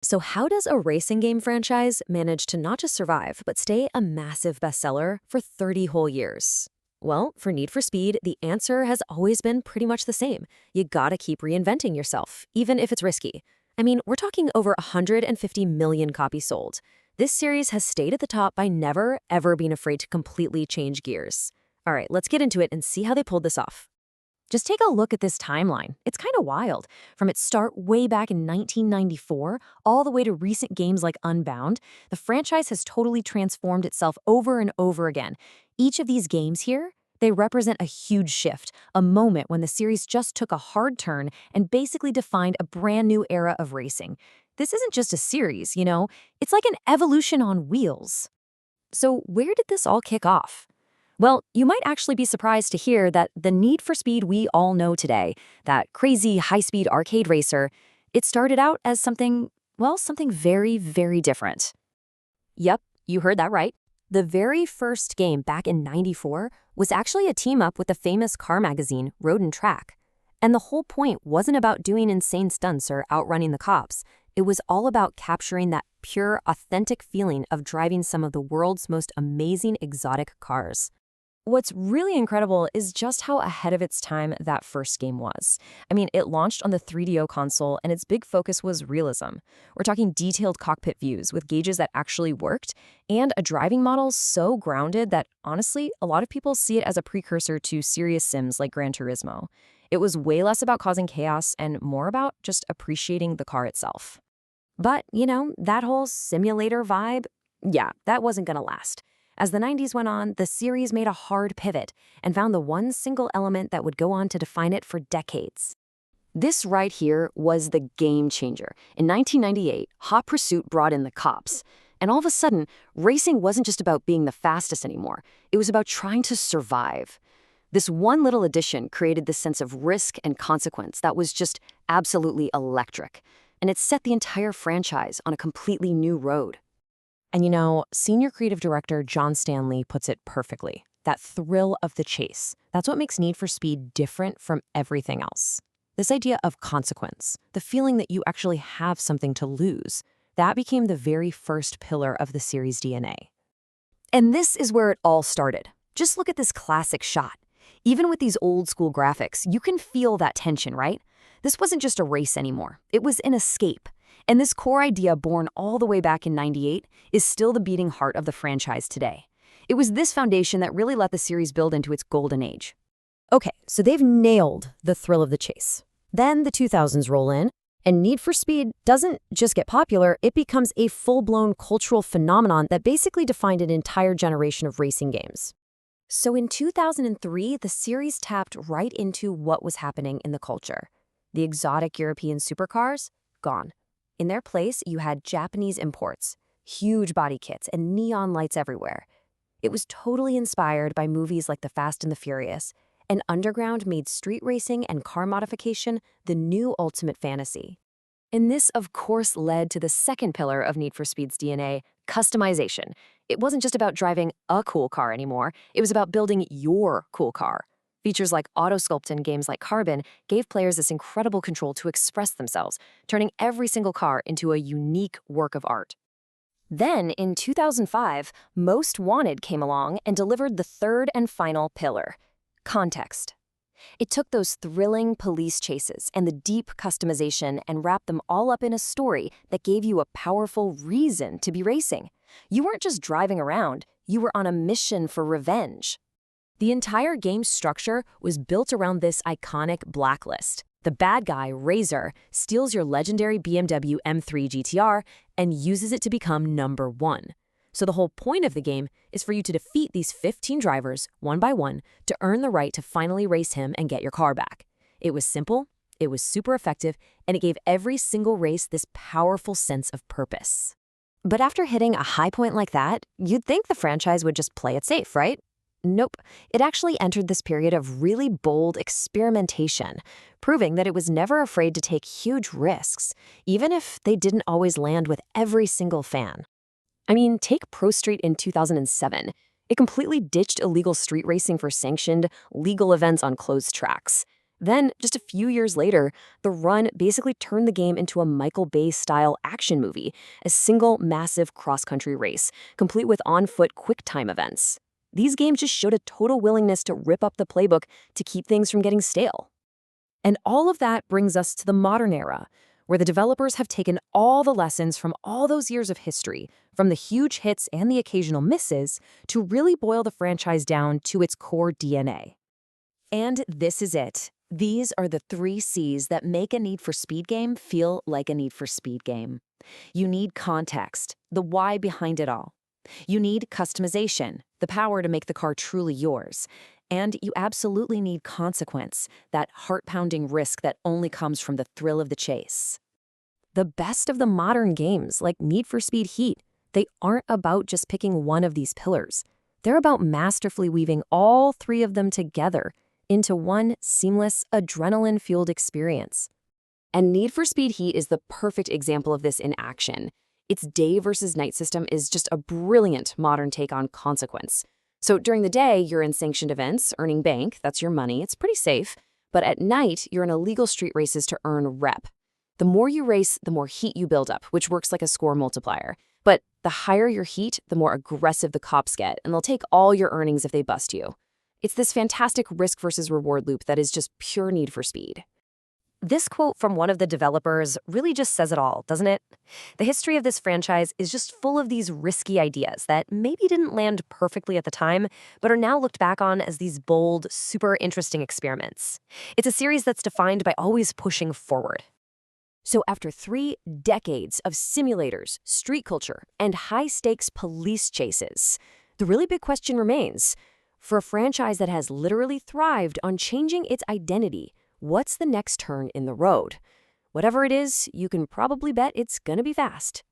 So, how does a racing game franchise manage to not just survive, but stay a massive bestseller for 30 whole years? Well, for Need for Speed, the answer has always been pretty much the same. You gotta keep reinventing yourself, even if it's risky. I mean, we're talking over 150 million copies sold. This series has stayed at the top by never, ever being afraid to completely change gears. All right, let's get into it and see how they pulled this off. Just take a look at this timeline. It's kind of wild. From its start way back in 1994, all the way to recent games like Unbound, the franchise has totally transformed itself over and over again. Each of these games here, they represent a huge shift, a moment when the series just took a hard turn and basically defined a brand new era of racing. This isn't just a series, it's like an evolution on wheels. So, where did this all kick off? Well, you might actually be surprised to hear that the Need for Speed we all know today, that crazy high-speed arcade racer, it started out as something very, very different. Yep, you heard that right. The very first game back in '94 was actually a team-up with the famous car magazine, Road and Track. And the whole point wasn't about doing insane stunts or outrunning the cops. It was all about capturing that pure, authentic feeling of driving some of the world's most amazing exotic cars. What's really incredible is just how ahead of its time that first game was. I mean, it launched on the 3DO console, and its big focus was realism. We're talking detailed cockpit views with gauges that actually worked, and a driving model so grounded that, honestly, a lot of people see it as a precursor to serious sims like Gran Turismo. It was way less about causing chaos and more about just appreciating the car itself. But, that whole simulator vibe, yeah, that wasn't gonna last. As the '90s went on, the series made a hard pivot and found the one single element that would go on to define it for decades. This right here was the game changer. In 1998, Hot Pursuit brought in the cops. And all of a sudden, racing wasn't just about being the fastest anymore. It was about trying to survive. This one little addition created this sense of risk and consequence that was just absolutely electric. And it set the entire franchise on a completely new road. And senior creative director John Stanley puts it perfectly. That thrill of the chase. That's what makes Need for Speed different from everything else. This idea of consequence, the feeling that you actually have something to lose, that became the very first pillar of the series' DNA. And this is where it all started. Just look at this classic shot. Even with these old school graphics, you can feel that tension, right? This wasn't just a race anymore. It was an escape. And this core idea, born all the way back in '98, is still the beating heart of the franchise today. It was this foundation that really let the series build into its golden age. Okay, so they've nailed the thrill of the chase. Then the 2000s roll in, and Need for Speed doesn't just get popular, it becomes a full-blown cultural phenomenon that basically defined an entire generation of racing games. So in 2003, the series tapped right into what was happening in the culture. The exotic European supercars? Gone. In their place, you had Japanese imports, huge body kits, and neon lights everywhere. It was totally inspired by movies like The Fast and the Furious, and Underground made street racing and car modification the new ultimate fantasy. And this, of course, led to the second pillar of Need for Speed's DNA, customization. It wasn't just about driving a cool car anymore, it was about building your cool car. Features like Autosculpt in games like Carbon gave players this incredible control to express themselves, turning every single car into a unique work of art. Then, in 2005, Most Wanted came along and delivered the third and final pillar, context. It took those thrilling police chases and the deep customization and wrapped them all up in a story that gave you a powerful reason to be racing. You weren't just driving around, you were on a mission for revenge. The entire game's structure was built around this iconic blacklist. The bad guy, Razor, steals your legendary BMW M3 GTR and uses it to become number one. So the whole point of the game is for you to defeat these 15 drivers, one by one, to earn the right to finally race him and get your car back. It was simple, it was super effective, and it gave every single race this powerful sense of purpose. But after hitting a high point like that, you'd think the franchise would just play it safe, right? Nope. It actually entered this period of really bold experimentation, proving that it was never afraid to take huge risks, even if they didn't always land with every single fan. I mean, take Pro Street in 2007. It completely ditched illegal street racing for sanctioned, legal events on closed tracks. Then, just a few years later, The Run basically turned the game into a Michael Bay-style action movie, a single massive cross-country race, complete with on-foot quick-time events. These games just showed a total willingness to rip up the playbook to keep things from getting stale. And all of that brings us to the modern era, where the developers have taken all the lessons from all those years of history, from the huge hits and the occasional misses, to really boil the franchise down to its core DNA. And this is it. These are the 3 C's that make a Need for Speed game feel like a Need for Speed game. You need context, the why behind it all. You need customization, the power to make the car truly yours. And you absolutely need consequence, that heart-pounding risk that only comes from the thrill of the chase. The best of the modern games, like Need for Speed Heat, they aren't about just picking one of these pillars. They're about masterfully weaving all 3 of them together into one seamless, adrenaline-fueled experience. And Need for Speed Heat is the perfect example of this in action. Its day versus night system is just a brilliant modern take on consequence. So during the day, you're in sanctioned events, earning bank, that's your money, it's pretty safe. But at night, you're in illegal street races to earn rep. The more you race, the more heat you build up, which works like a score multiplier. But the higher your heat, the more aggressive the cops get, and they'll take all your earnings if they bust you. It's this fantastic risk versus reward loop that is just pure Need for Speed. This quote from one of the developers really just says it all, doesn't it? The history of this franchise is just full of these risky ideas that maybe didn't land perfectly at the time, but are now looked back on as these bold, super interesting experiments. It's a series that's defined by always pushing forward. So after 3 decades of simulators, street culture, and high-stakes police chases, the really big question remains, for a franchise that has literally thrived on changing its identity, what's the next turn in the road? Whatever it is, you can probably bet it's gonna be fast.